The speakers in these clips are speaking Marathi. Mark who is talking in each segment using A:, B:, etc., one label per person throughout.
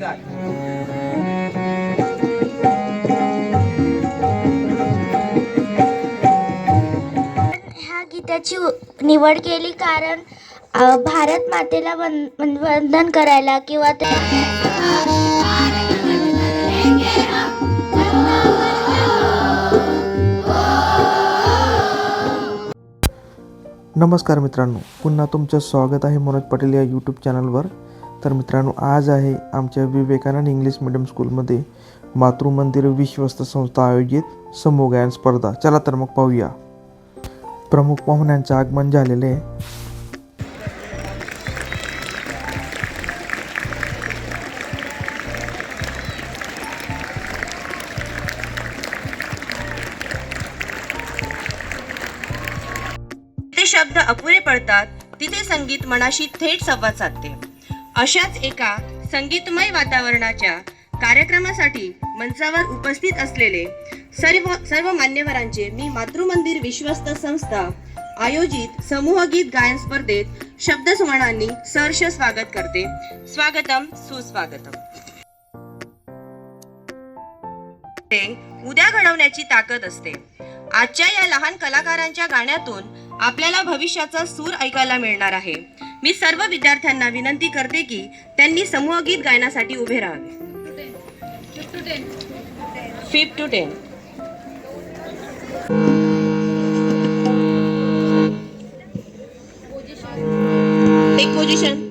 A: ह्या गीताची निवड केली कारण भारत मातेला वंदन करायला किंवा
B: नमस्कार मित्रांनो, पुन्हा तुमचं स्वागत आहे मनोज पाटील या यूट्यूब चॅनलवर. तर मित्रांनो, आज आहे आमच्या विवेकानंद इंग्लिश मीडियम स्कूलमध्ये मातृमंदिर विश्वस्त संस्था आयोजित समूह गायन स्पर्धा. चला तर मग पाहूया. प्रमुख पाहुण्यांचं आगमन झालेले आहे.
C: शब्द अपुरे पडतात तिथे संगीत मनाशी थेट संवाद साधते. अशाच एका संगीतमय वातावरणाच्या कार्यक्रमासाठी मंचावर उपस्थित असलेले सर्व मान्यवरांचे मी मातृमंदिर विश्वस्त संस्था आयोजित समूह गीत गायन स्पर्धेत शब्दसुमनांनी सहर्ष स्वागत करते. स्वागतम सुस्वागतम. उद्या घडवण्याची ताकद असते. आजच्या या लहान कलाकारांच्या गाण्यातून आपल्याला भविष्याचा सूर ऐकायला मिळणार आहे. मी सर्व विद्यार्थ्यांना विनंती करते की त्यांनी समूह गीत गायनासाठी उभे राहावे. 5 to 10. Take position.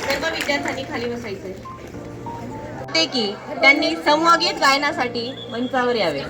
C: सर्व विद्यार्थ्यांनी खाली बसायचे ते की त्यांनी समूहगीत गायनासाठी मंचावर यावे.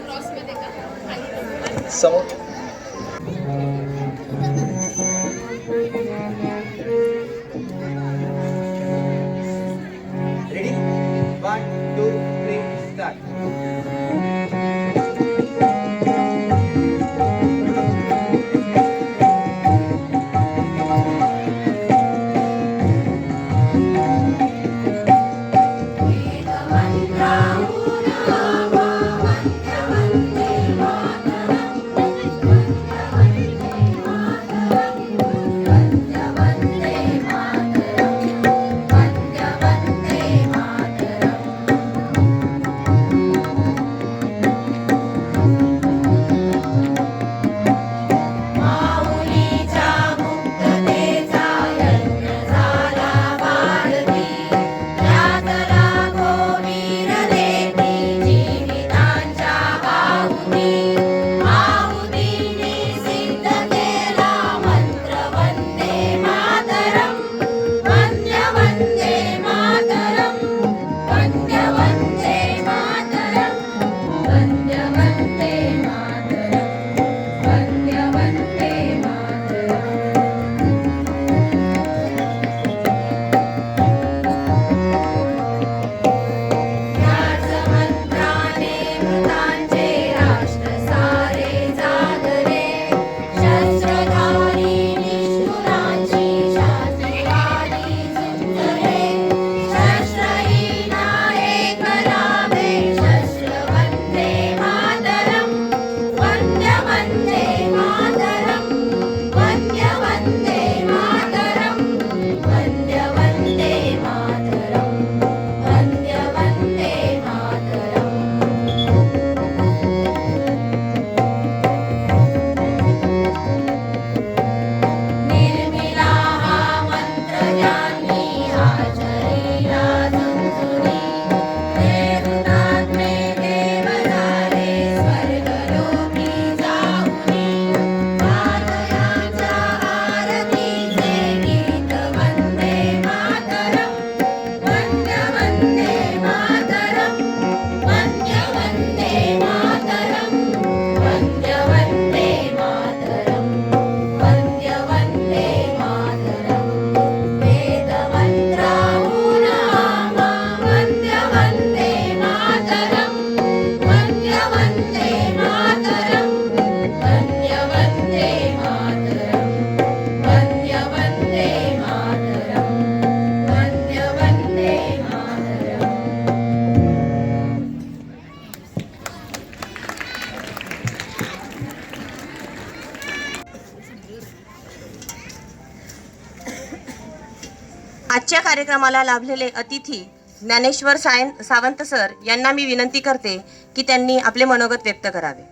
C: आजच्या कार्यक्रमाला लाभलेले अतिथी ज्ञानेश्वर सावंत सर यांना मी विनंती करते की त्यांनी आपले मनोगत व्यक्त करावे.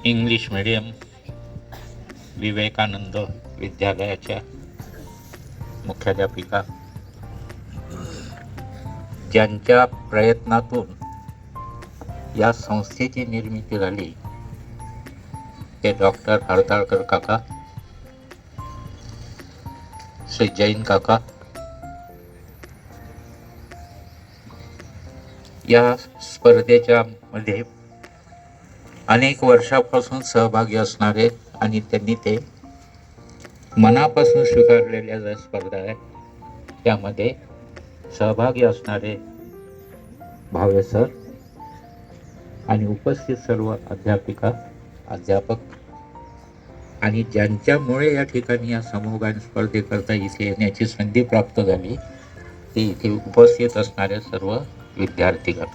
D: इंग्लिश मीडियम विवेकानंद विद्यालयाच्या मुख्याध्यापिका, ज्यांच्या प्रयत्नातून या संस्थेची निर्मिती झाली ते डॉक्टर हरताळकर काका, श्री जैन काका, या स्पर्धेच्या मध्ये अनेक वर्षापासून सहभागी असणारे आणि त्यांनी ते मनापासून स्वीकारलेल्या ज्या स्पर्धा आहेत त्यामध्ये सहभागी असणारे भावे सर आणि उपस्थित सर्व अध्यापिका, अध्यापक आणि ज्यांच्यामुळे या ठिकाणी या समूहगान स्पर्धेकरता इथे येण्याची संधी प्राप्त झाली ते इथे उपस्थित असणारे सर्व विद्यार्थीगण.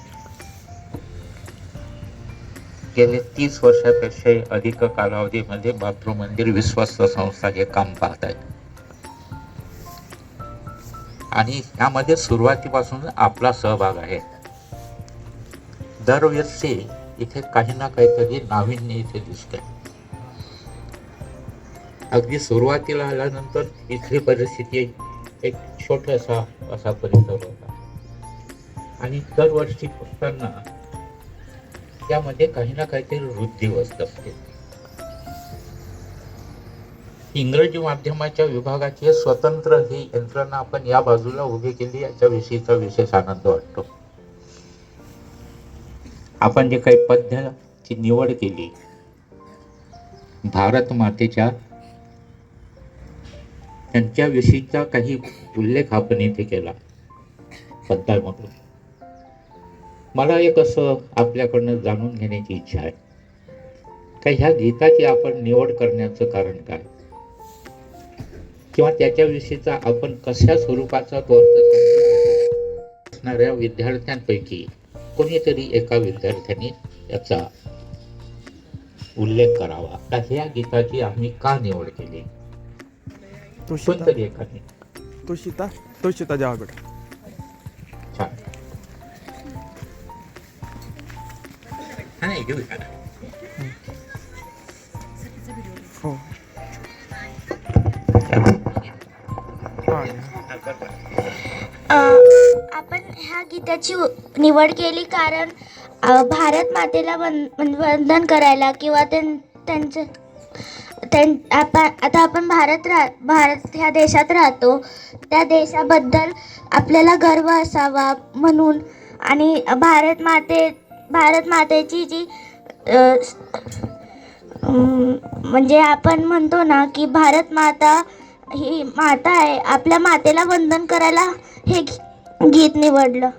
D: गेले 30 वर्षापेक्षाही अधिक कालावधीमध्ये मातृमंदिर विश्वस्त संस्था हे काम पाहत आहेत आणि यामध्ये सुरुवातीपासून आपला सहभाग आहे. दरवर्षी इथे काही ना काहीतरी नाविन्य इथे दिसते. अगदी सुरुवातीला आल्यानंतर इथली परिस्थिती एक छोटासा असा परिसर होता आणि दरवर्षी पुसताना त्यामध्ये काही ना काहीतरी वृद्धिवस्त असते. इंग्रजी माध्यमाच्या विभागाची स्वतंत्र ही यंत्रणा आपण या बाजूला उभी केली, याच्याविषयीचा विशेष आनंद वाटतो. आपण जे काही पद्याची निवड केली, भारत मातेच्या त्यांच्याविषयीचा काही उल्लेख आपण इथे केला पद्यामधून. मला एक असं आपल्याकडनं जाणून घेण्याची इच्छा आहे का ह्या गीताची आपण निवड करण्याचं कारण काय, किंवा त्याच्याविषयीचा आपण कशा स्वरूपाचा तो अर्थ असणाऱ्या विद्यार्थ्यांपैकी कोणीतरी एका विद्यार्थ्याने याचा उल्लेख करावा का ह्या गीताची आम्ही का निवड केली. कोणतरी एकाने.
B: तो शिता जावा बेटा.
D: छान. नाही, घेऊया.
B: हो.
A: आपण ह्या गीताची निवड केली कारण भारत मातेला वंदन करायला किंवा त्यांचं आता आपण भारत ह्या देशात राहतो, त्या देशाबद्दल आपल्याला गर्व असावा म्हणून. आणि भारत मातेची जी म्हणजे आपण म्हणतो ना की भारत माता ही माता आहे, आपल्या मातेला वंदन करायला हे गीत निवडलं.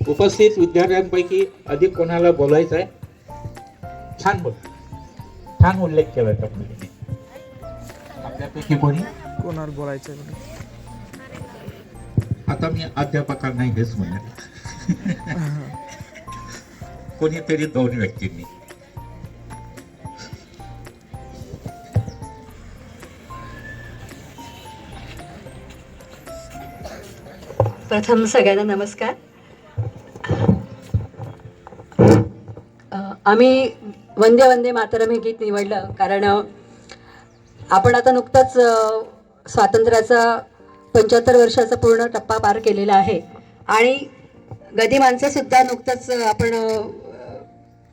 D: उपस्थित विद्यार्थ्यांपैकी अधिक कोणाला बोलायचं आहे? छान बोल. छान उल्लेख केला त्या मुलीने. आपल्यापैकी कोणी
B: कोणाला बोलायचं?
D: आता मी अध्यापकांना हेच म्हणणार, कोणीतरी दोन व्यक्तींनी.
E: प्रथम सगळ्यांना नमस्कार. आम्ही वंदे वंदे मातरम हे गीत निवडलं कारण आपण आता नुकतंच स्वातंत्र्याचा 75 वर्षाचा पूर्ण टप्पा पार केलेला आहे आणि गदिमांचं सुद्धा नुकतंच आपण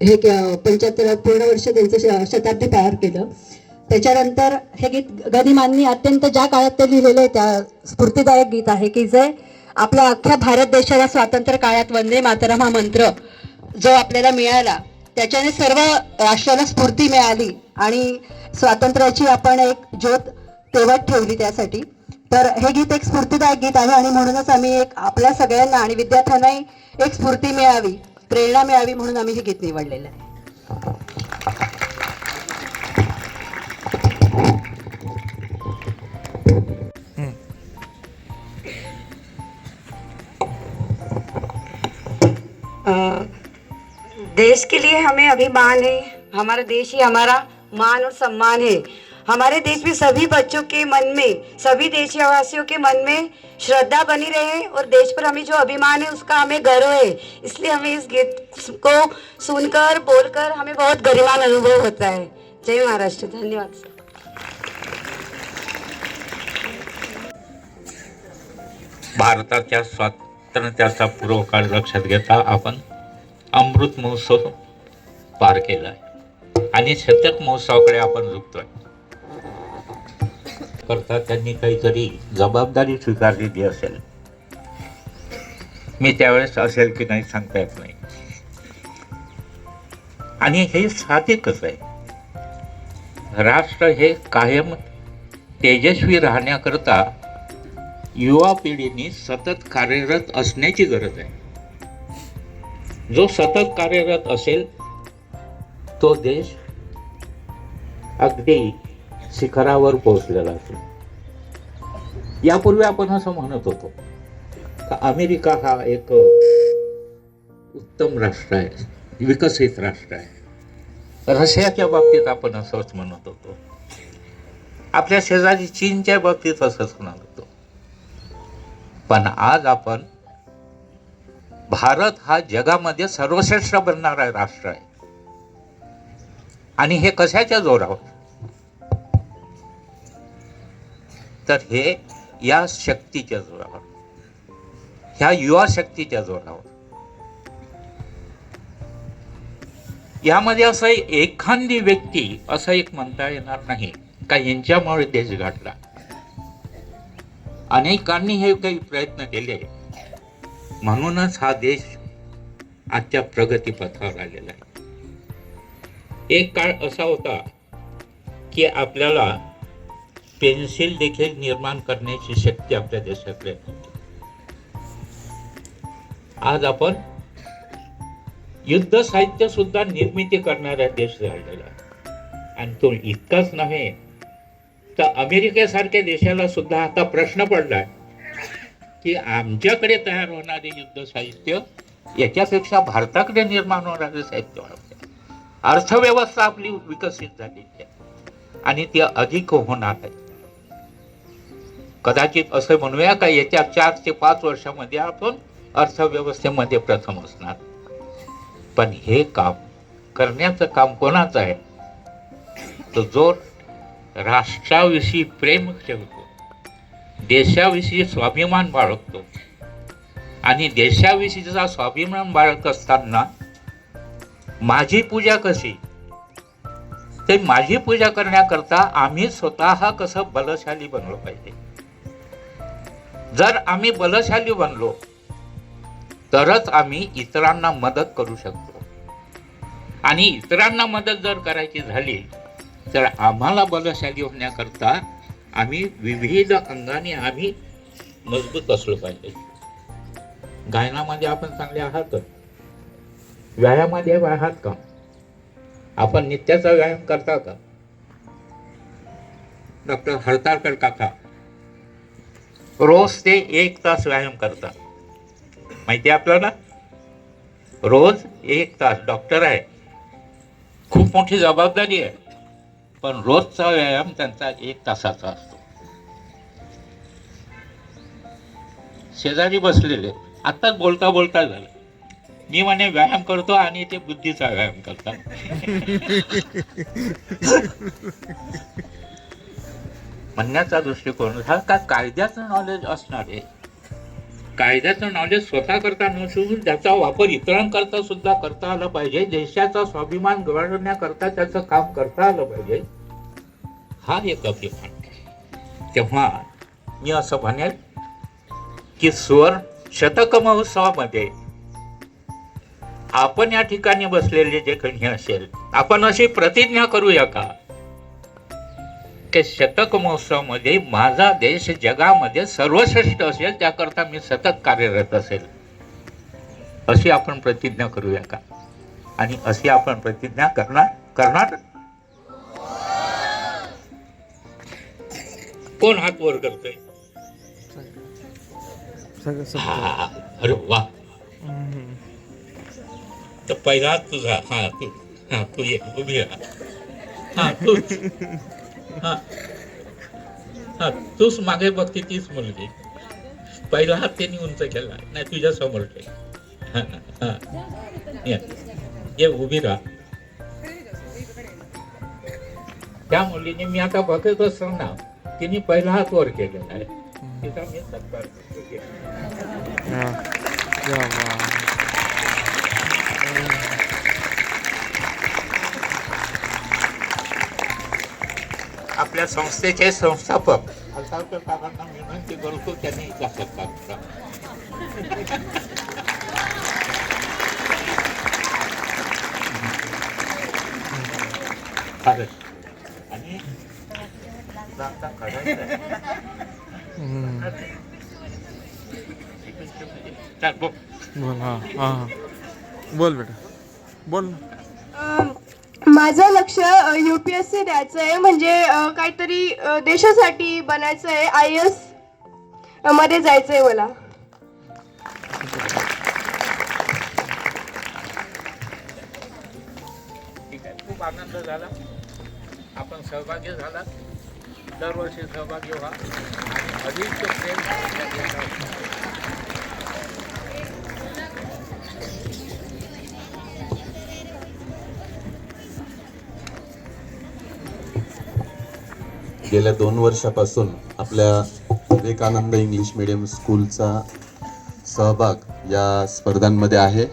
E: हे 75 पूर्ण वर्ष त्यांचं शताब्दी पार केलं. त्याच्यानंतर हे गीत गदिमांनी अत्यंत ज्या काळात ते लिहिलेलं आहे त्या स्फूर्तिदायक गीत आहे की जे आपल्या अख्ख्या भारत देशाला स्वातंत्र्य काळात वंदे मातरम हा मंत्र जो आपल्याला मिळाला त्याच्याने सर्व राष्ट्राला स्फूर्ती मिळाली आणि स्वातंत्र्याची आपण एक ज्योत तेवत ठेवली त्यासाठी. तर हे गीत एक स्फूर्तिदायक गीत आहे आणि म्हणूनच आम्ही एक आपल्या सगळ्यांना आणि विद्यार्थ्यांनाही एक स्फूर्ती मिळावी, प्रेरणा मिळावी म्हणून आम्ही हे गीत निवडलेलं आहे.
F: देश के लिए हमें अभिमान है, हमारा देश ही हमारा मान और सम्मान है. हमारे देश में सभी बच्चों के मन में, सभी देशवासियों के मन में श्रद्धा बनी रहे और देश पर हमें जो अभिमान है उसका हमें गर्व है. इसलिए हमें इस गीत को सुनकर बोलकर हमें बहुत गरिमान अनुभव होता है. जय महाराष्ट्र. धन्यवाद.
D: भारताच्या स्वातंत्र्याचा पूर्वकाळ लक्षात घेता आपण अमृत महोत्सव पार केलाय आणि शतक महोत्सवाकडे आपण झुकतोय. करता त्यांनी काहीतरी जबाबदारी स्वीकारलेली असेल, मी त्यावेळेस असेल की नाही सांगता येत नाही. आणि हे साहजिकच आहे, राष्ट्र हे कायम तेजस्वी राहण्याकरता युवा पिढीने सतत कार्यरत असण्याची गरज आहे. जो सतत कार्यरत असेल तो देश अगदी शिखरावर पोहोचलेला असेल. यापूर्वी आपण असं म्हणत होतो का अमेरिका हा एक उत्तम राष्ट्र आहे, विकसित राष्ट्र आहे. रशियाच्या बाबतीत आपण असंच म्हणत होतो, आपल्या शेजारी चीनच्या बाबतीत असंच म्हणत होतो. पण आज आपण भारत हा जगामध्ये सर्वश्रेष्ठ बनणारा राष्ट्र आहे आणि हे कशाच्या जोरावर? तर हे या शक्तीच्या जोरावर, ह्या युवा शक्तीच्या जोरावर. यामध्ये असं एखादी व्यक्ती असं एक म्हणता येणार नाही का यांच्यामुळे देश घडला. अनेकांनी हे काही प्रयत्न केले, म्हणूनच हा देश आजच्या प्रगतीपथावर आलेला आहे. एक काळ असा होता की आपल्याला पेन्सिल देखील निर्माण करण्याची शक्ती आपल्या देशाकडे नव्हती. आज आपण युद्ध साहित्य सुद्धा निर्मिती करणारा देश झालेला आहे. आणि तो इतकाच नव्हे तर अमेरिकेसारख्या देशाला सुद्धा आता प्रश्न पडलाय की आमच्याकडे तयार होणारे युद्ध साहित्य याच्यापेक्षा भारताकडे निर्माण होणारे साहित्य वाढते. अर्थव्यवस्था आपली विकसित झालेली आहे आणि ती अधिक होणार आहे. कदाचित असं म्हणूया का येत्या 4 ते 5 वर्षामध्ये आपण अर्थव्यवस्थेमध्ये प्रथम असणार. पण हे काम करण्याचं काम कोणाचं आहे? तो जो राष्ट्राविषयी प्रेम ठेवतो, देशाविषयी स्वाभिमान बाळगतो आणि देशाविषयीचा स्वाभिमान बाळगत असताना माझी पूजा कशी? ते माझी पूजा करण्याकरता आम्ही स्वतः कसं बलशाली बनलो पाहिजे. जर आम्ही बलशाली बनलो तरच आम्ही इतरांना मदत करू शकतो. आणि इतरांना मदत जर करायची झाली तर आम्हाला बलशाली होण्याकरता आम्ही विविध अंगाने आम्ही मजबूत असलो पाहिजे. गायनामध्ये आपण चांगले आहात, व्यायामामध्ये आहात का? आपण नित्याचा व्यायाम करता का? डॉक्टर हरताळकर काका रोज ते 1 तास व्यायाम करतात. माहिती आहे आपल्याला? रोज 1 तास. डॉक्टर आहे, खूप मोठी जबाबदारी आहे, पण रोजचा व्यायाम त्यांचा 1 तासाचा असतो. शेजारी बसलेले आत्ताच बोलता बोलता झालं, मी म्हणे व्यायाम करतो आणि ते बुद्धीचा व्यायाम करतात. म्हणण्याचा दृष्टिकोन हा का कायद्याचं नॉलेज असणारे, कायद्याचं नॉलेज स्वतः करता नसून त्याचा वापर इतरांकरता सुद्धा करता आला पाहिजे. देशाचा स्वाभिमान गवळण्याकरता त्याचं काम करता आलं पाहिजे. हा एक अभिमान. तेव्हा मी असं म्हणेल की सुवर्ण शतक महोत्सवामध्ये आपण या ठिकाणी बसलेले जे कोणी असेल, आपण अशी प्रतिज्ञा करूया का की शतक महोत्सवामध्ये माझा देश जगामध्ये सर्वश्रेष्ठ असेल, त्याकरता मी सतत कार्यरत असेल. अशी आपण प्रतिज्ञा करूया का? आणि अशी आपण प्रतिज्ञा करणार कोण हात वर करतोय? हा, अरे वा. तर पहिला तुझा, तू ये, उभी राहा. तूच मागे बघते तीच मुलगी. पहिला हात त्यांनी उंच केला नाही, तुझ्या समोर ठेव. ये उभी राहा. त्या मुलीने मी आता बघत असताना तिने पहिला हात वर केलेला आहे. तिचा मी सत्कार करतो. आपल्या संस्थेचे संस्थापक हरताळकर काकांना विनंती करतो त्यांनी हिचा सत्कार करा. आणि
B: बोल बेटा, बोल.
G: माझं लक्ष UPSC द्यायचं आहे, म्हणजे काहीतरी देशासाठी बनायचं आहे. IAS मध्ये जायचं आहे मला.
D: ठीक आहे, खूप आनंद झाला. आपण सहभागी झाला. दरवर्षी सहभागी व्हा आणि अधिक प्रेम.
H: गेल्या 2 वर्षापासून आपल्या विवेकानंद इंग्लिश मीडियम स्कूलचा सहभाग या स्पर्धांमध्ये आहे.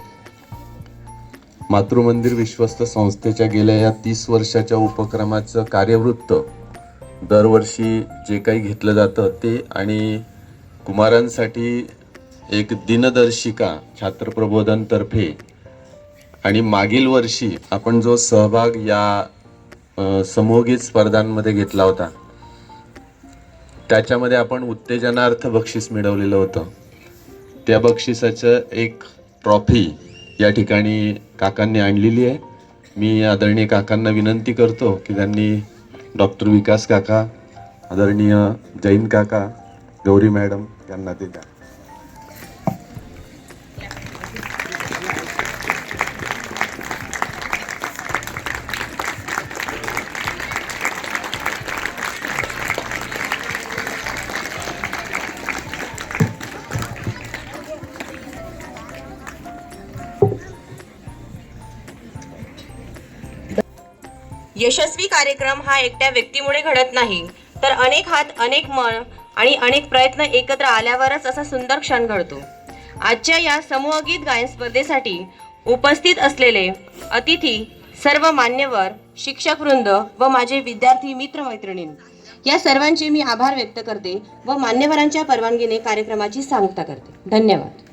H: मातृमंदिर विश्वस्त संस्थेच्या गेल्या या 30 वर्षाच्या उपक्रमाचं कार्यवृत्त दरवर्षी जे काही घेतलं जातं ते आणि कुमारांसाठी एक दिनदर्शिका छात्रप्रबोधनतर्फे आणि मागील वर्षी आपण जो सहभाग या समूहगीत स्पर्धांमध्ये घेतला होता त्याच्यामध्ये आपण उत्तेजनार्थ बक्षीस मिळवलेलं होतं. त्या बक्षिसाचं एक ट्रॉफी या ठिकाणी काकांनी आणलेली आहे. मी आदरणीय काकांना विनंती करतो की त्यांनी डॉक्टर विकास काका, आदरणीय जैन काका, गौरी मॅडम यांना ते द्या.
C: यशस्वी कार्यक्रम हा एकट्या व्यक्तीमुळे घडत नाही, तर अनेक हात, अनेक मन आणि अनेक प्रयत्न एकत्र आल्यावरच असा सुंदर क्षण घडतो. आजच्या या समूहगीत गायन स्पर्धेसाठी उपस्थित असलेले अतिथी, सर्व मान्यवर, शिक्षकवृंद व माझे विद्यार्थी मित्रमैत्रिणी या सर्वांचे मी आभार व्यक्त करते व मान्यवरांच्या परवानगीने कार्यक्रमाची सांगता करते. धन्यवाद.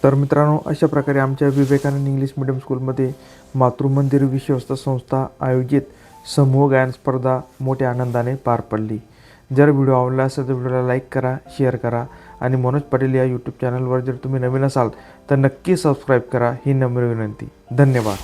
B: तर मित्रांनो, अशा प्रकारे आमच्या विवेकानंद इंग्लिश मीडियम स्कूलमध्ये मातृमंदिर विश्वस्त संस्था आयोजित समूह गायन स्पर्धा मोठ्या आनंदाने पार पडली. जर व्हिडिओ आवडला असेल तर व्हिडिओला लाईक करा, शेअर करा आणि मनोज पाटील या यूट्यूब चॅनलवर जर तुम्ही नवीन असाल तर नक्की सबस्क्राईब करा ही नम्र विनंती. धन्यवाद.